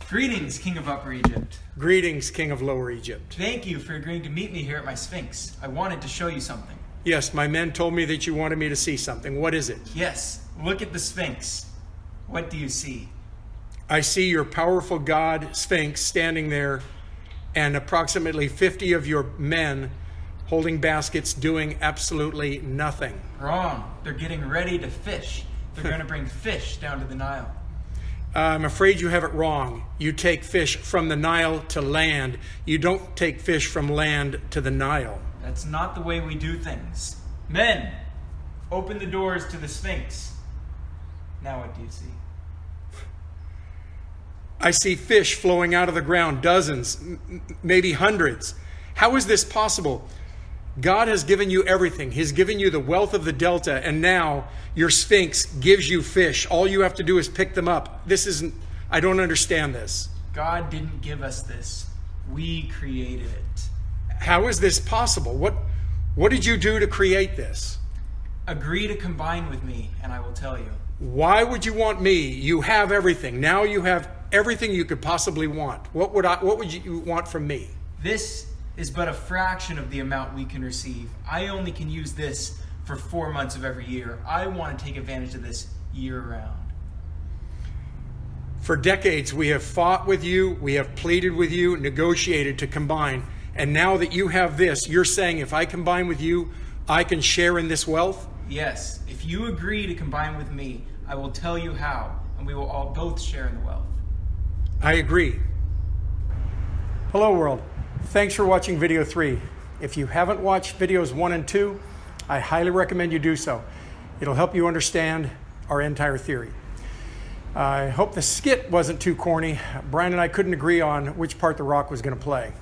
Greetings, King of Upper Egypt. Greetings, King of Lower Egypt. Thank you for agreeing to meet me here at my Sphinx. I wanted to show you something. Yes, my men told me that you wanted me to see something. What is it? Yes, look at the Sphinx. What do you see? I see your powerful god, Sphinx, standing there, and approximately 50 of your men holding baskets doing absolutely nothing. Wrong. They're getting ready to fish. They're going to bring fish down to the Nile. I'm afraid you have it wrong. You take fish from the Nile to land. You don't take fish from land to the Nile. That's not the way we do things. Men, open the doors to the Sphinx. Now what do you see? I see fish flowing out of the ground, dozens, maybe hundreds. How is this possible? God has given you everything. He's given you the wealth of the Delta, and now your Sphinx gives you fish. All you have to do is pick them up. I don't understand this. God didn't give us this. We created it. How is this possible? What did you do to create this? Agree to combine with me, and I will tell you. Why would you want me? You have everything. Now you have everything you could possibly want. What would you want from me? This is but a fraction of the amount we can receive. I only can use this for 4 months of every year. I want to take advantage of this year-round. For decades, we have fought with you, we have pleaded with you, negotiated to combine. And now that you have this, you're saying if I combine with you, I can share in this wealth? Yes, if you agree to combine with me, I will tell you how, and we will all both share in the wealth. I agree. Hello, world. Thanks for watching video 3. If you haven't watched videos 1 and 2, I highly recommend you do so. It'll help you understand our entire theory. I hope the skit wasn't too corny. Brian and I couldn't agree on which part The Rock was going to play.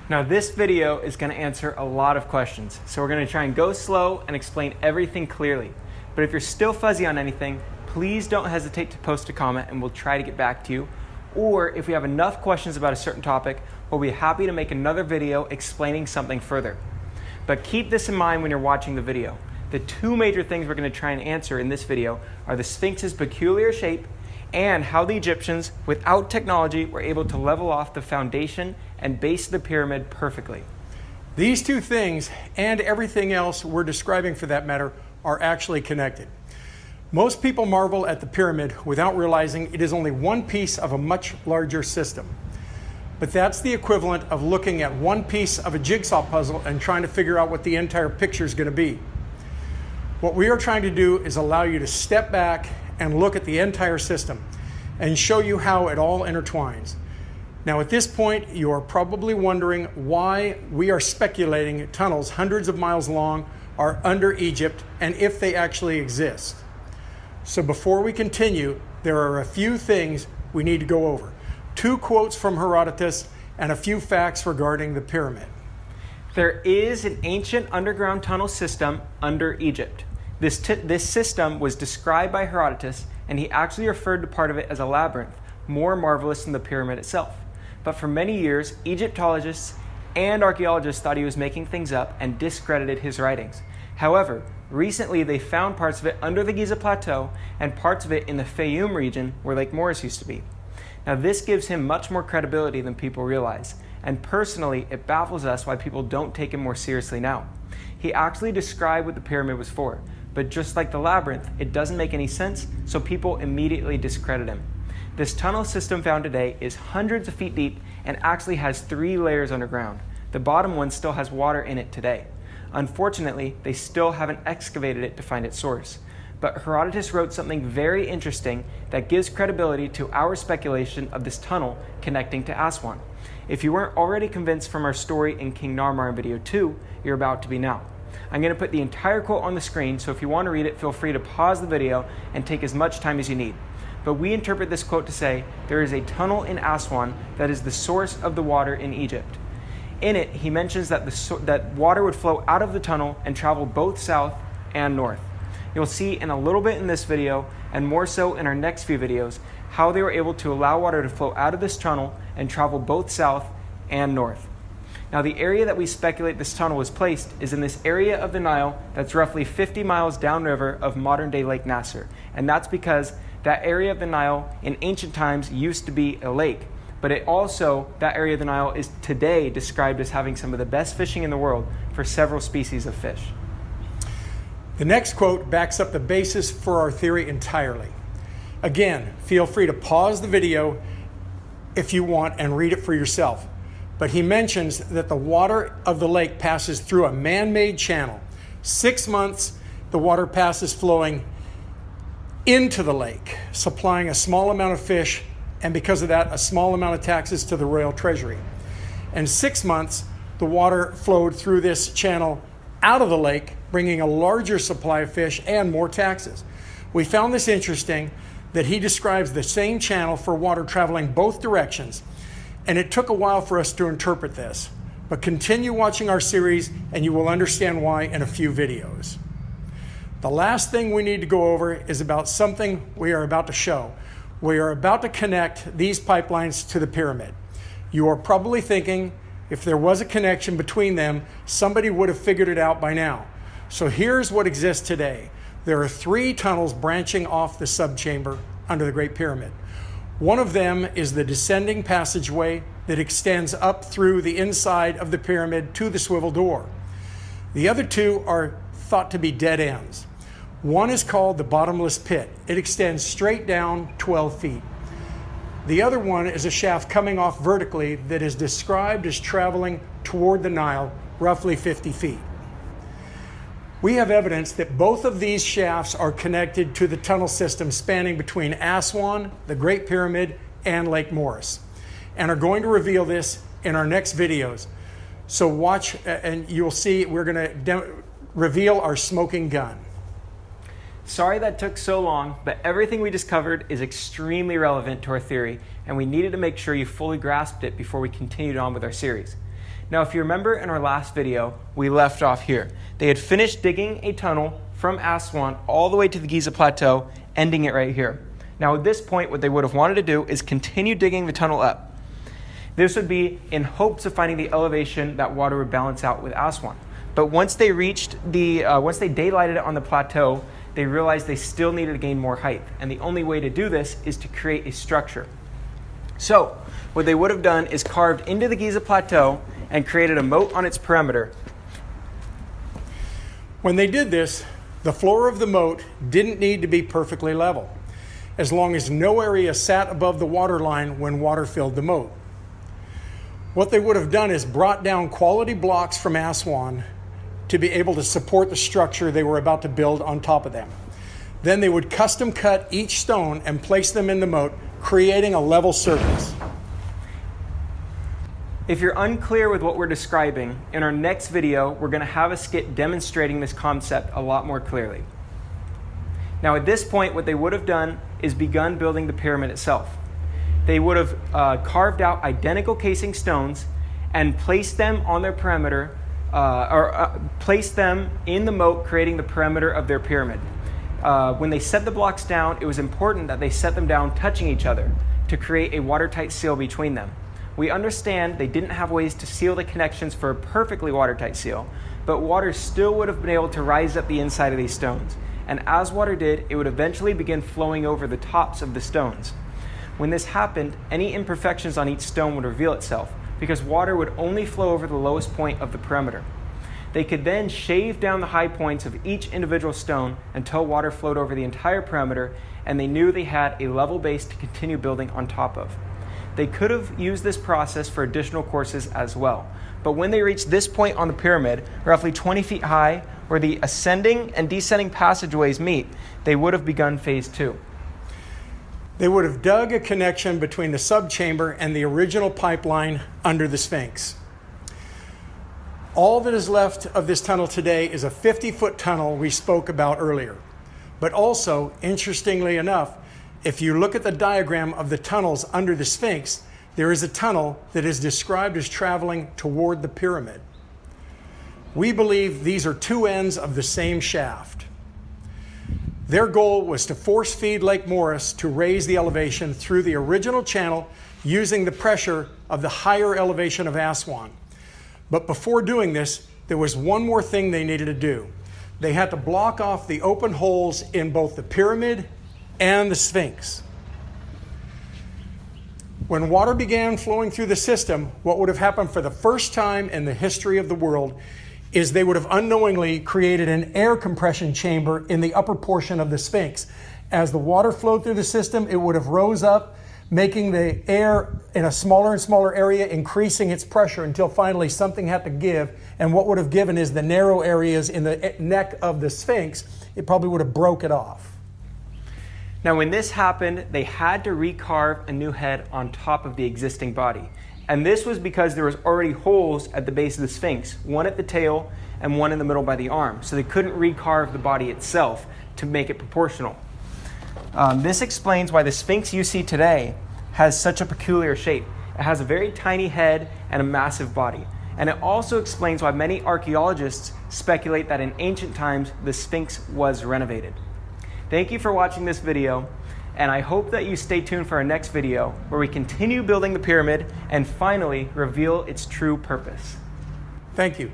Now this video is going to answer a lot of questions, so we're going to try and go slow and explain everything clearly. But if you're still fuzzy on anything, please don't hesitate to post a comment and we'll try to get back to you. Or if we have enough questions about a certain topic, we'll be happy to make another video explaining something further. But keep this in mind when you're watching the video. The two major things we're going to try and answer in this video are the Sphinx's peculiar shape and how the Egyptians, without technology, were able to level off the foundation and base of the pyramid perfectly. These two things, and everything else we're describing for that matter, are actually connected. Most people marvel at the pyramid without realizing it is only one piece of a much larger system. But that's the equivalent of looking at one piece of a jigsaw puzzle and trying to figure out what the entire picture is going to be. What we are trying to do is allow you to step back and look at the entire system and show you how it all intertwines. Now at this point, you are probably wondering why we are speculating tunnels hundreds of miles long are under Egypt and if they actually exist. So before we continue, there are a few things we need to go over. 2 quotes from Herodotus and a few facts regarding the pyramid. There is an ancient underground tunnel system under Egypt. This system was described by Herodotus, and he actually referred to part of it as a labyrinth, more marvelous than the pyramid itself. But for many years, Egyptologists and archaeologists thought he was making things up and discredited his writings. However, recently they found parts of it under the Giza Plateau and parts of it in the Fayum region where Lake Morris used to be. Now this gives him much more credibility than people realize, and personally it baffles us why people don't take him more seriously now. He actually described what the pyramid was for, but just like the labyrinth, it doesn't make any sense, so people immediately discredit him. This tunnel system found today is hundreds of feet deep and actually has 3 layers underground. The bottom one still has water in it today. Unfortunately, they still haven't excavated it to find its source. But Herodotus wrote something very interesting that gives credibility to our speculation of this tunnel connecting to Aswan. If you weren't already convinced from our story in King Narmar in video 2, you're about to be now. I'm going to put the entire quote on the screen, so if you want to read it, feel free to pause the video and take as much time as you need. But we interpret this quote to say, there is a tunnel in Aswan that is the source of the water in Egypt. In it, he mentions that that water would flow out of the tunnel and travel both south and north. You'll see in a little bit in this video, and more so in our next few videos, how they were able to allow water to flow out of this tunnel and travel both south and north. Now, the area that we speculate this tunnel was placed is in this area of the Nile that's roughly 50 miles downriver of modern-day Lake Nasser. And that's because that area of the Nile in ancient times used to be a lake. But that area of the Nile is today described as having some of the best fishing in the world for several species of fish. The next quote backs up the basis for our theory entirely. Again, feel free to pause the video if you want and read it for yourself. But he mentions that the water of the lake passes through a man-made channel. 6 months, the water passes flowing into the lake, supplying a small amount of fish, and because of that, a small amount of taxes to the royal treasury. And 6 months, the water flowed through this channel out of the lake, bringing a larger supply of fish and more taxes. We found this interesting, that he describes the same channel for water traveling both directions. And it took a while for us to interpret this, but continue watching our series and you will understand why in a few videos. The last thing we need to go over is about something we are about to show. We are about to connect these pipelines to the pyramid. You are probably thinking, if there was a connection between them, somebody would have figured it out by now. So here's what exists today. There are 3 tunnels branching off the subchamber under the Great Pyramid. One of them is the descending passageway that extends up through the inside of the pyramid to the swivel door. The other 2 are thought to be dead ends. One is called the bottomless pit. It extends straight down 12 feet. The other one is a shaft coming off vertically that is described as traveling toward the Nile, roughly 50 feet. We have evidence that both of these shafts are connected to the tunnel system spanning between Aswan, the Great Pyramid, and Lake Morris, and are going to reveal this in our next videos. So watch and you'll see we're going to reveal our smoking gun. Sorry that took so long, but everything we just covered is extremely relevant to our theory, and we needed to make sure you fully grasped it before we continued on with our series. Now, if you remember in our last video, we left off here. They had finished digging a tunnel from Aswan all the way to the Giza Plateau, ending it right here. Now, at this point, what they would have wanted to do is continue digging the tunnel up. This would be in hopes of finding the elevation that water would balance out with Aswan. But once they daylighted it on the plateau, they realized they still needed to gain more height. And the only way to do this is to create a structure. So, what they would have done is carved into the Giza Plateau and created a moat on its perimeter. When they did this, the floor of the moat didn't need to be perfectly level, as long as no area sat above the water line when water filled the moat. What they would have done is brought down quality blocks from Aswan to be able to support the structure they were about to build on top of them. Then they would custom cut each stone and place them in the moat, creating a level surface. If you're unclear with what we're describing, in our next video, we're going to have a skit demonstrating this concept a lot more clearly. Now, at this point, what they would have done is begun building the pyramid itself. They would have carved out identical casing stones and placed them on their perimeter, placed them in the moat, creating the perimeter of their pyramid. When they set the blocks down, it was important that they set them down touching each other to create a watertight seal between them. We understand they didn't have ways to seal the connections for a perfectly watertight seal, but water still would have been able to rise up the inside of these stones. And as water did, it would eventually begin flowing over the tops of the stones. When this happened, any imperfections on each stone would reveal itself, because water would only flow over the lowest point of the perimeter. They could then shave down the high points of each individual stone until water flowed over the entire perimeter, and they knew they had a level base to continue building on top of. They could have used this process for additional courses as well. But when they reached this point on the pyramid, roughly 20 feet high, where the ascending and descending passageways meet, they would have begun phase 2. They would have dug a connection between the subchamber and the original pipeline under the Sphinx. All that is left of this tunnel today is a 50-foot tunnel we spoke about earlier. But also, interestingly enough, if you look at the diagram of the tunnels under the Sphinx, there is a tunnel that is described as traveling toward the pyramid. We believe these are 2 ends of the same shaft. Their goal was to force feed Lake Morris to raise the elevation through the original channel using the pressure of the higher elevation of Aswan. But before doing this, there was one more thing they needed to do. They had to block off the open holes in both the pyramid and the Sphinx. When water began flowing through the system, what would have happened for the first time in the history of the world is they would have unknowingly created an air compression chamber in the upper portion of the Sphinx. As the water flowed through the system, it would have rose up, making the air in a smaller and smaller area, increasing its pressure until finally something had to give. And what would have given is the narrow areas in the neck of the Sphinx. It probably would have broke it off. Now, when this happened, they had to recarve a new head on top of the existing body. And this was because there was already holes at the base of the Sphinx, one at the tail and one in the middle by the arm. So they couldn't recarve the body itself to make it proportional. This explains why the Sphinx you see today has such a peculiar shape. It has a very tiny head and a massive body. And it also explains why many archaeologists speculate that in ancient times, the Sphinx was renovated. Thank you for watching this video, and I hope that you stay tuned for our next video where we continue building the pyramid and finally reveal its true purpose. Thank you.